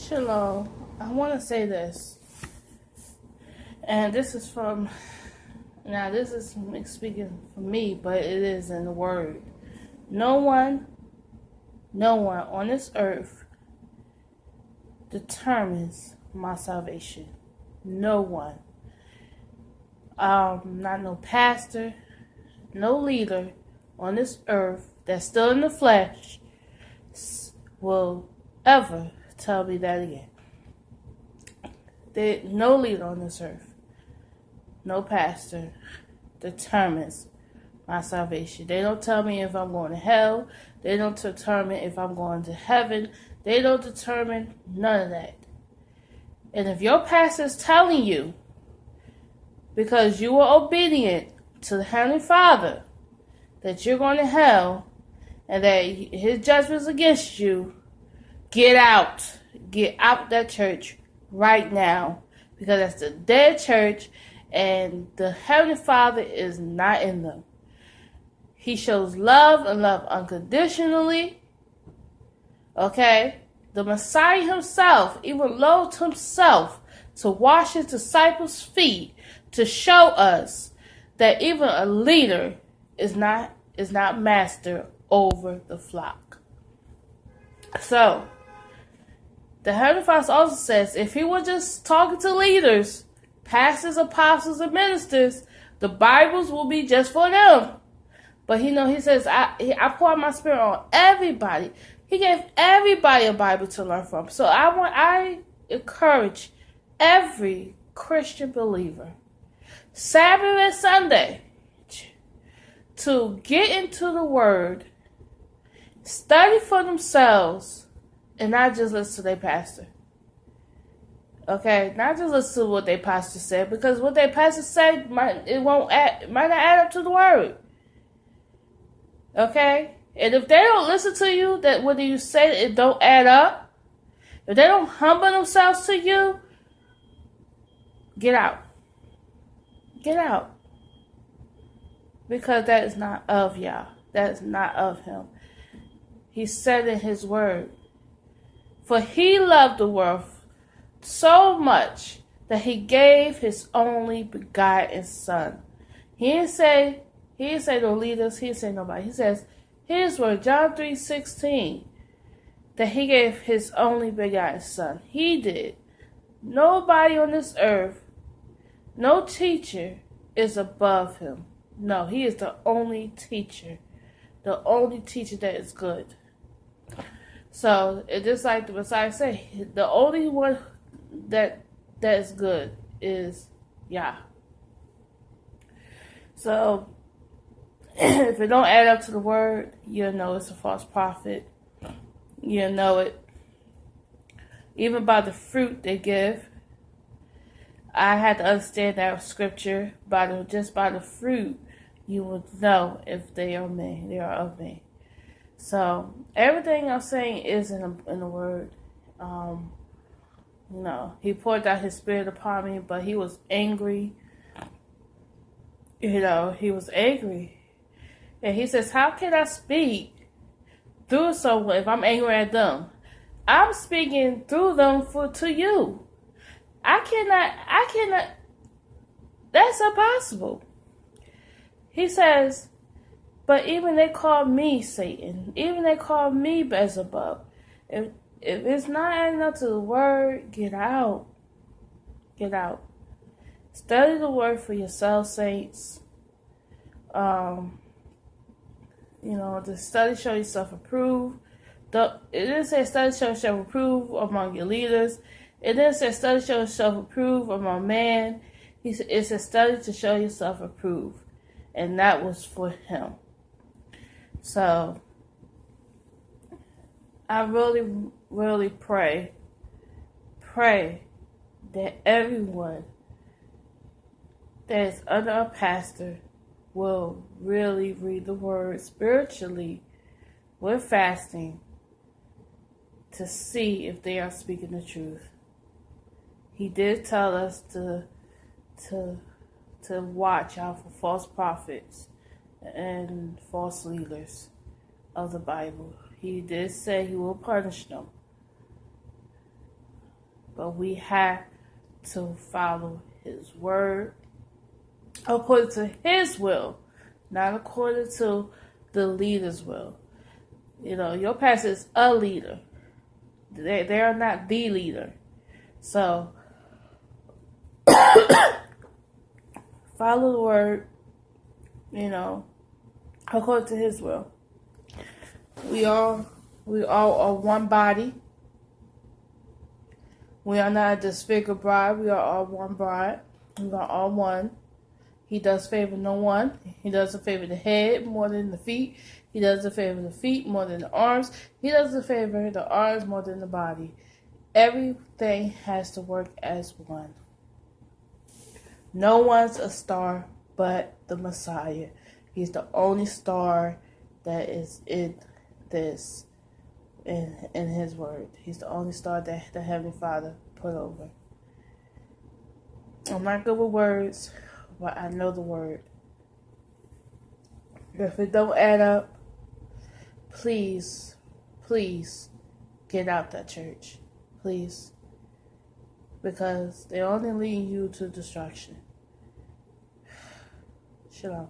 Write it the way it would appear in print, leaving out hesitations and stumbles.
Shalom. I want to say this, and this is this is speaking for me, but it is in the Word. No one on this earth determines my salvation. No one. Not no pastor, no leader on this earth that's still in the flesh will ever tell me that again. No leader on this earth, no pastor determines my salvation. They don't tell me if I'm going to hell. They don't determine if I'm going to heaven. They don't determine none of that. And if your pastor is telling you, because you were obedient to the Heavenly Father, that you're going to hell and that his judgment is against you, get out. Get out that church right now, because that's the dead church and the Heavenly Father is not in them. He shows love and love unconditionally. Okay? The Messiah himself even loathed himself to wash his disciples' feet to show us that even a leader is not master over the flock. So, the Heavenly Father also says if he were just talking to leaders, pastors, apostles, and ministers, the Bibles will be just for them. But he says, I pour out my spirit on everybody. He gave everybody a Bible to learn from. So I encourage every Christian believer, Sabbath and Sunday, to get into the Word, study for themselves, and not just listen to their pastor. Okay? Not just listen to what their pastor said, because what their pastor said might not add up to the Word. Okay? And if they don't listen to you, that whether you say it don't add up, if they don't humble themselves to you, get out. Get out. Because that is not of Yah. That is not of him. He said in his word, for he loved the world so much that he gave his only begotten son. He didn't say no leaders, he didn't say nobody. He says, his word, John 3:16, that he gave his only begotten son. He did. Nobody on this earth, no teacher is above him. No, he is the only teacher. The only teacher that is good. So, it's just like the Messiah said, the only one that is good is Yah. So, if it don't add up to the word, you'll know it's a false prophet. You'll know it. Even by the fruit they give. I had to understand that scripture. Just by the fruit, you will know if they are me. They are of me. So, everything I'm saying is in the word. He poured out his spirit upon me, but he was angry. He was angry. And he says, how can I speak through someone if I'm angry at them? I'm speaking through them to you. I cannot, that's impossible. He says, but even they call me Satan. Even they call me Beelzebub. If it's not adding up to the word, get out. Get out. Study the word for yourself, saints. The study show yourself approved. It didn't say study show yourself approved among your leaders. It didn't say study show yourself approved among man. It said study to show yourself approved. And that was for him. So, I really, really pray that everyone that is under a pastor will really read the word spiritually with fasting to see if they are speaking the truth. He did tell us to watch out for false prophets and false leaders of the Bible. He did say he will punish them. but we have to follow his word according to his will, not according to the leader's will. Your pastor is a leader. They are not the leader. So follow the word, according to his will. We all are one body. We are not a disfigured bride. We are all one bride. We are all one. He does favor no one. He doesn't favor the head more than the feet. He doesn't favor the feet more than the arms. He doesn't favor the arms more than the body. Everything has to work as one. No one's a star but the Messiah. He's the only star that is in this, in his word. He's the only star that the Heavenly Father put over. I'm not good with words, but I know the word. If it don't add up, please get out that church. Please. Because they only lead you to destruction. Shalom.